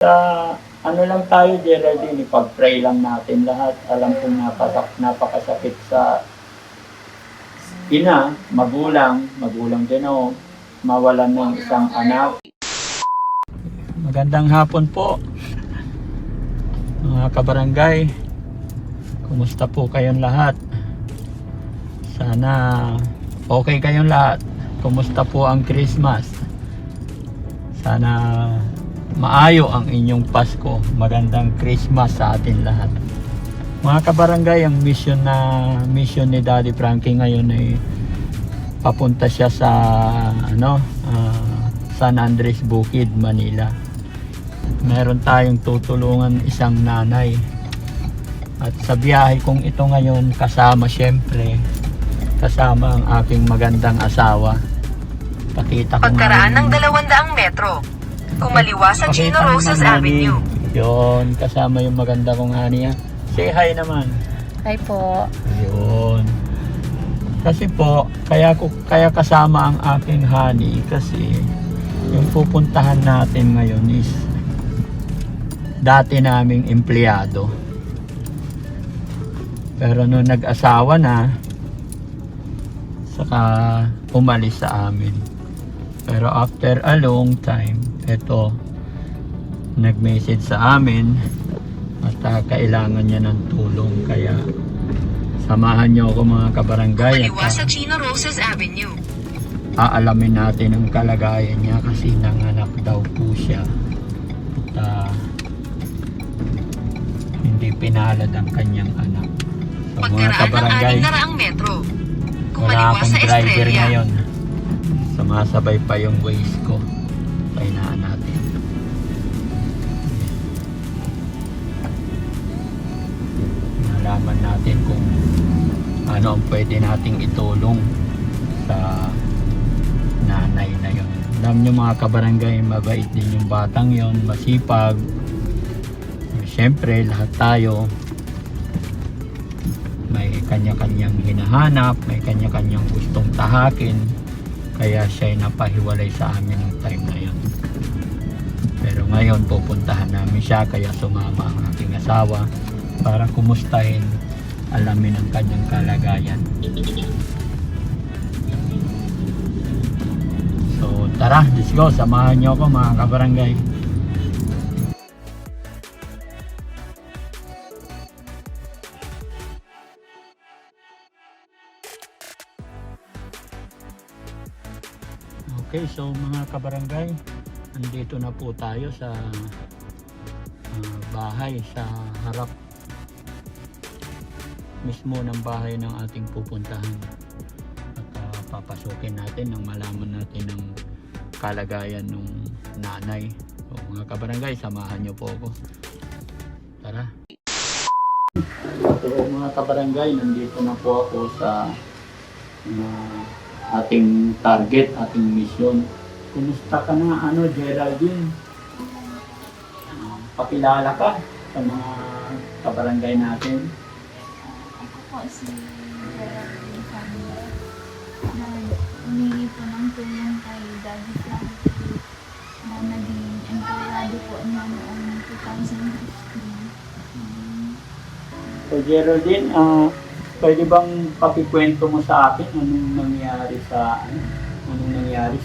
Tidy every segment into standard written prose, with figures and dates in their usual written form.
Sa ano lang tayo, Geraldine, ipag-pray lang natin lahat. Alam kong napakasakit sa ina, magulang din ako, mawalan ng isang anak. Magandang hapon po, mga kabarangay. Kumusta po kayong lahat? Sana okay kayong lahat. Kumusta po ang Christmas? Sana maayo ang inyong Pasko. Magandang Christmas sa atin lahat. Mga kabarangay, ang mission ni Daddy Frankie ngayon ay papunta siya sa San Andres Bukid, Manila. Meron tayong tutulungan isang nanay. At sa biyahe kong ito ngayon, kasama ang aking magandang asawa. Pakita ko pagkaraan ng 200 metro, kumaliwa sa Chino Roses Avenue. Yun, kasama yung maganda kong honey. Say hi naman. Hi po. Yun. Kasi po, kaya kasama ang aking honey kasi yung pupuntahan natin ngayon is dati naming empleyado. Pero nung nag-asawa na, saka umalis sa amin. Pero after a long time, eto, nag-message sa amin at kailangan niya ng tulong. Kaya samahan niyo ako, mga kabarangay. Kumaliwa sa Chino Roses Avenue. Aalamin natin ang kalagayan niya kasi nanganak daw po siya. At hindi pinalad ang kanyang anak. So, mga kabarangay, ng 600 metro, wala kumaliwa akong sa driver Estrella. ngayon. Sumasabay pa yung Waze ko. Pahinaan natin. Nalaman natin kung ano ang pwede nating itulong sa nanay na yun. Alam nyo, mga kabarangay, mabait din yung batang yon, masipag. Siyempre, lahat tayo may kanya-kanyang hinahanap, may kanya-kanyang gustong tahakin. Kaya siya ay napahiwalay sa amin ng time na yun. Pero ngayon pupuntahan namin siya, kaya sumama ang aking asawa para kumustahin, alamin ang kanyang kalagayan. So tara, let's go, samahan niyo ako, mga kabarangay. Okay, so mga kabarangay, nandito na po tayo sa bahay, sa harap mismo ng bahay ng ating pupuntahan. At papasukin natin nang malaman natin ang kalagayan ng nanay. So mga kabarangay, samahan niyo po ako. Tara. So mga kabarangay, nandito na po ako sa ating target, ating mission. Kumusta ka na, Geraldine? Pakilala ka sa mga kabarangay natin. Ako po si Geraldine Camila na humingi po ng tulong kay Daddy Frankie na naging empleyado po niya noong 2015. So Geraldine, pwede bang pakikwento mo sa akin anong nangyari sa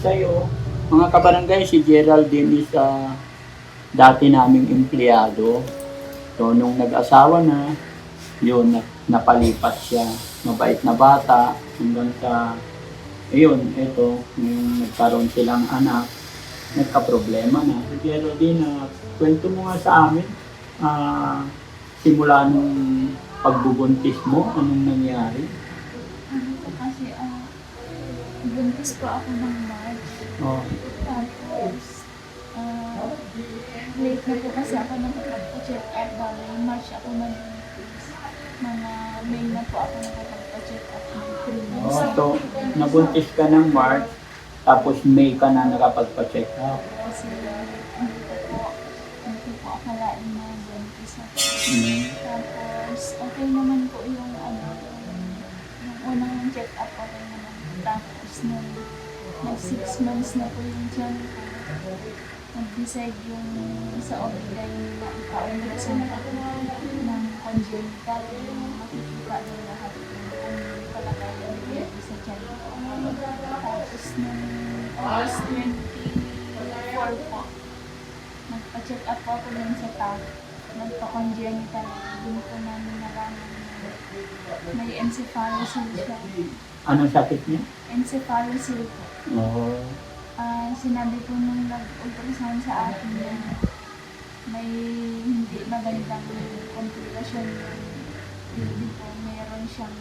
iyo? Mga kabarangay, si Geraldine is dati naming empleyado. So nung nag-asawa na, yun, napalipat siya. Mabait na bata hanggang sa yun, eto, yung nagkaroon silang anak, nagka-problema na. Si Geraldine, kwento mo nga sa amin, simula nung pagbubuntis mo, anong nangyari? Kasi buntis po ako ng March. Oh. Tapos late na po kasi ako nakapagpa-check up. Bali, March ako nabuntis. Mga May na po ako nakapagpa-check up ng 3 months. So, nabuntis ka ng March, tapos May ka na nakapagpa-check up. Kasi hindi po akalain na buntis ako. Tapos, okay naman po yung yung unang check up, okay naman. Tapos, nag 6 months na po yung tiyan ko. nag-decide yung sa obligay na ipa-operasyon pa ng congenital, yung makikita ng lahat yung kalagayan nila sa tiyan ko. Tapos nung August 24 po, nagpa-check up po ako din sa TAF. Nagpa-congenital. Doon po namin nalaman na may encephalocele siya. Anong sakit niya? Encephalocele po. Oo. Sinabi po nung nag-ultrasound sa akin na may hindi magandang komplikasyon yung baby po. Meron siyang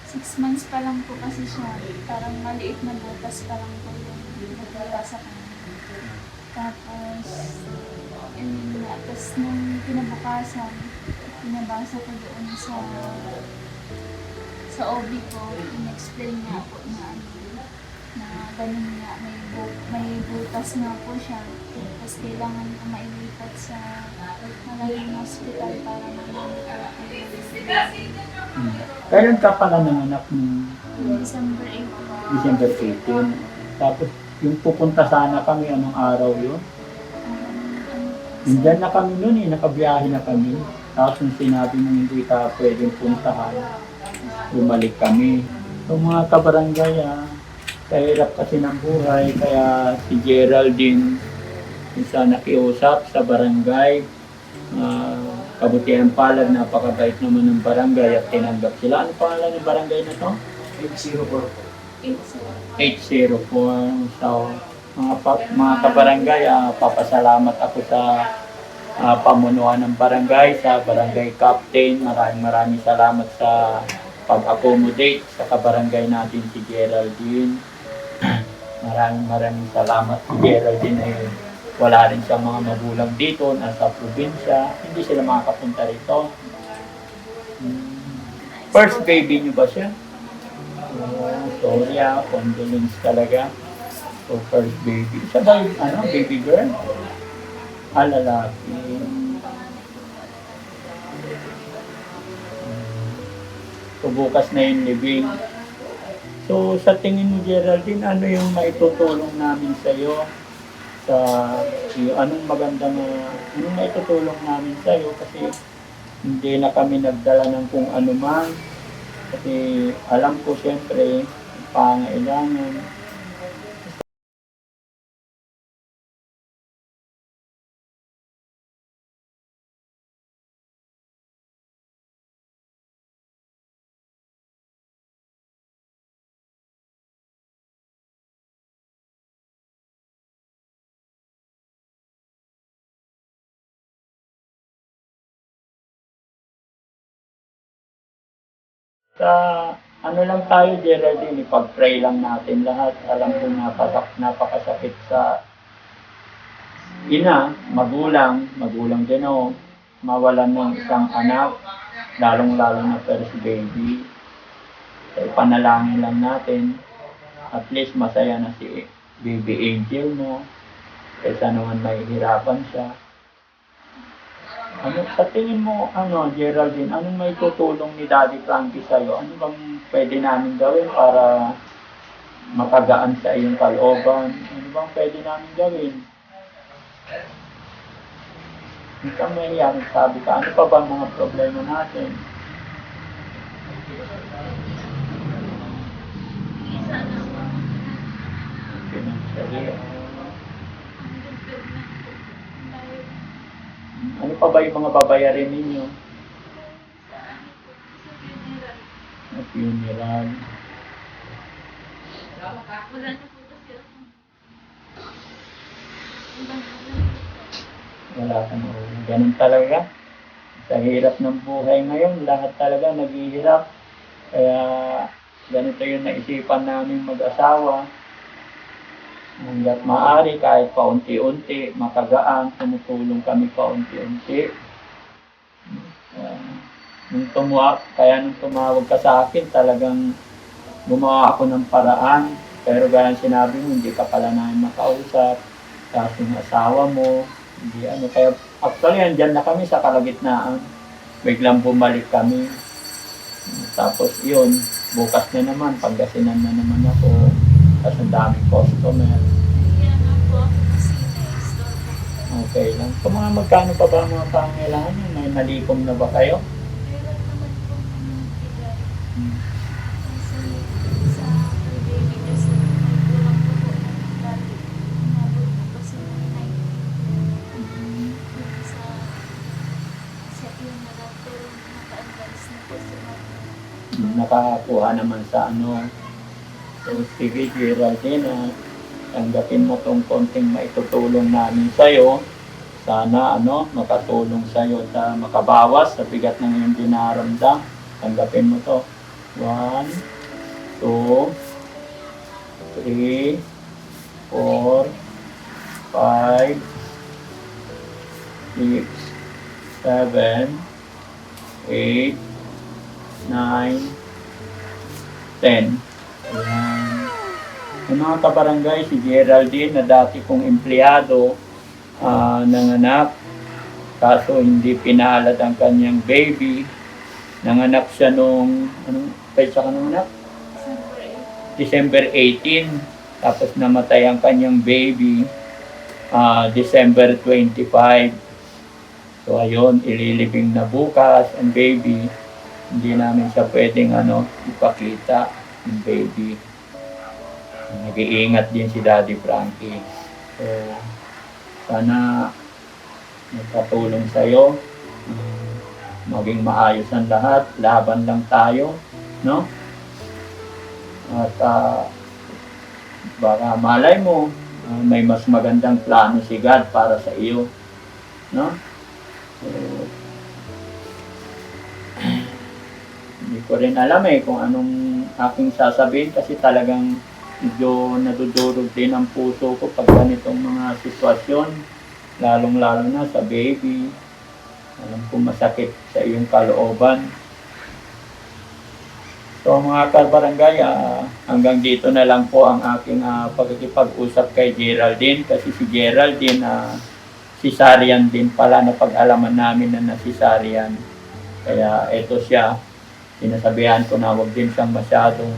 6 months pa lang po kasi siya. Parang maliit na butas pa lang po yung nagwala sa kanya. Tapos, yun nga. Tapos nung kinabukasan, pinabasa ko doon sa OB ko, in-explain niya ako na ganun nga, may butas nga po siya. Tapos kailangan ko mailipat sa malaking hospital para mamamit. Kailan ka pala nanganak ng December 8 po. December 18? Tapos yung pupunta sana kami, anong araw yun? Nandyan na kami noon nakabiyahe na kami. Tapos nung sinabi mo hindi ka pwedeng puntahan, bumalik kami. So mga kabarangay, kahirap kasi ng buhay, kaya si Geraldine isa nakiusap sa barangay. Kabutihan palad, napakabait naman ng barangay at tinanggap sila. Ano pangalan ng barangay na to? 804. So, mga kabarangay, papasalamat ako sa pamunuan ng barangay, sa barangay captain. Maraming salamat sa pag-accommodate sa kabarangay natin si Geraldine. Maraming salamat si Geraldine. Wala rin siyang mga magulang dito, nasa probinsya. Hindi sila makakapunta rito. First baby niyo ba siya? Sorry, condolence talaga. So, first baby. Siya ba yung baby girl? Lalaki. So, bukas na yung living. So, sa tingin mo, Geraldine, ano yung maitutulong namin sa'yo? Anong maitutulong namin sa'yo? Kasi hindi na kami nagdala ng kung ano man. Kasi alam ko siyempre, pangailangan. Sa ano lang tayo, Geraldine, ipag-pray lang natin lahat. Alam ko napakasakit sa ina, magulang din mawalan ng isang anak, lalong-lalo na first baby. So, ipanalangin lang natin, at least masaya na si baby Angel mo, kaysa naman mahihirapan siya. Sa tingin mo, Geraldine, anong may tutulong ni Daddy Frankie sa'yo? Ano bang pwede namin gawin para makagaan sa iyong kalooban? Ano bang pwede namin gawin? Hindi ka mahiyan, sabi ka, ano pa bang mga problema natin? Financially, ano pa ba yung mga babayarin ninyo? Sa funeral. Wala ka na. Ganun talaga. Sa hirap ng buhay ngayon, lahat talaga naghihirap. Kaya ganito yung naisipan namin mag-asawa. Hanggat maaari, kahit paunti-unti, makagaan, tumutulong kami paunti-unti. Nung tumawag ka sa akin, talagang gumawa ako ng paraan. Pero gaya sinabi mo, hindi ka pala namin makausap. Tapos yung asawa mo, hindi Kaya actually, andyan na kami sa kalagitnaan. Biglang bumalik kami. Tapos yun, bukas na naman, Pangasinan na naman ako. Kasi ang daming customer. Yan po ako kasi na-store ko po Okay lang. So, mga magkano pa ba ang mga pangailangan niyo? May nalikom na ba kayo? Meron naman po kami bigay. Kasi sa kay baby kasi may kulang po po ng dati. Umabot po kasi ng 90. Sa funeral pero naka-advance na po sila. Nakakuha naman sa ano. So, sige, Geraldine, tanggapin mo tong konting maitutulong namin sa'yo. Sana, makatulong sa'yo sa makabawas sa bigat ng iyong dinaramdam. Tanggapin mo to. 1, 2, 3, 4, 5, 6, 7, 8, 9, 10. Ayan. Yung mga kabarangay, si Geraldine na dati kong empleyado, nanganak. Kaso hindi pinalad ang kanyang baby. Nanganak siya nung, anong petsa ka nanganak? December 18. Tapos namatay ang kanyang baby, December 25. So ayun, ililibing na bukas ang baby. Hindi namin siya pwedeng ipakita yung baby. Nag-iingat din si Daddy Frankie. So, sana magpatulong sa'yo. Maging maayos ang lahat. Laban lang tayo. No? At baka malay mo, may mas magandang plano si God para sa iyo. No? So, hindi ko rin alam kung anong aking sasabihin kasi talagang medyo nadudurog din ang puso ko pag ganitong mga sitwasyon, lalong-lalo na sa baby. Alam ko masakit sa iyong kalooban. So mga kabarangay, hanggang dito na lang po ang aking pagkikipag-usap kay Geraldine kasi si Geraldine cesarean din pala na pag-alaman namin na cesarean. Kaya eto siya, sinasabihan ko na huwag din siyang masyadong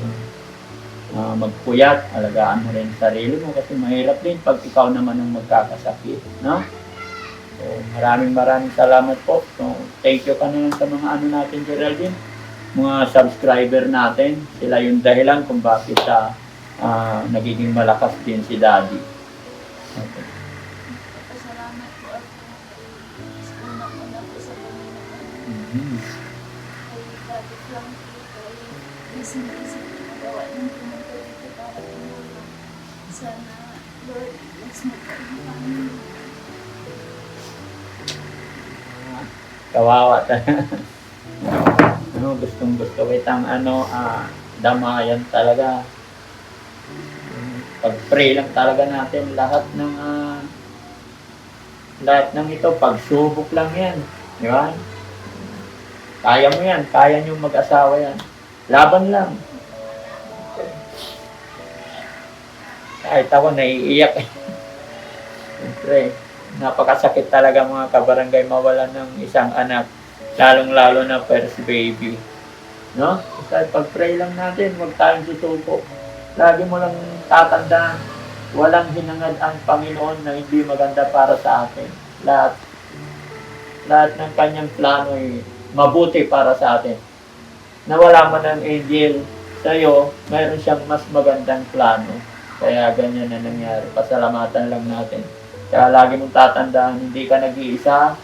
magpuyat, alagaan mo rin sarili mo kasi mahirap din pag ikaw naman ang magkakasakit, no? So, maraming salamat po. So, thank you ka na lang sa mga natin, Geraldine, mga subscriber natin. Sila yung dahilan kung bakit nagiging malakas din si Daddy. Okay. Pasalamat po ako unang-una po sa Panginoon. Mm-hmm. Kay Daddy Frankie, kay isip-isip magawa ng pumunta dito para tumulong. Sana, Lord, bless mo po ang family. Kawawa gustong gusto kitang damayan talaga. Pag-pray lang talaga natin lahat ng ito, pagsubok lang yan, di ba? Kaya mo yan, kaya nyo mag-asawa yan, laban lang. Kahit ako naiiyak siyempre, napakasakit talaga mga kabarangay mawalan ng isang anak, lalong-lalo na first baby. No? Kasi pag-pray lang natin, huwag tayong susuko. Lagi mo lang tatandaan, walang hinangad ang Panginoon na hindi maganda para sa atin. Lahat ng kanyang plano ay mabuti para sa atin. Nawala man ang angel sa'yo, mayroon siyang mas magandang plano. Kaya ganyan na nangyari. Pasalamatan lang natin. Kaya lagi mong tatandaan, hindi ka nag-iisa.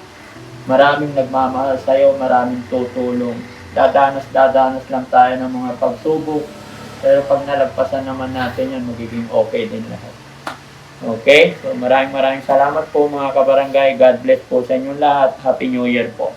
Maraming nagmamahal sa'yo, maraming tutulong. Dadanas lang tayo ng mga pagsubok. Pero pag nalagpasan naman natin yan, magiging okay din lahat. Okay? So maraming salamat po mga kabarangay. God bless po sa inyong lahat. Happy New Year po.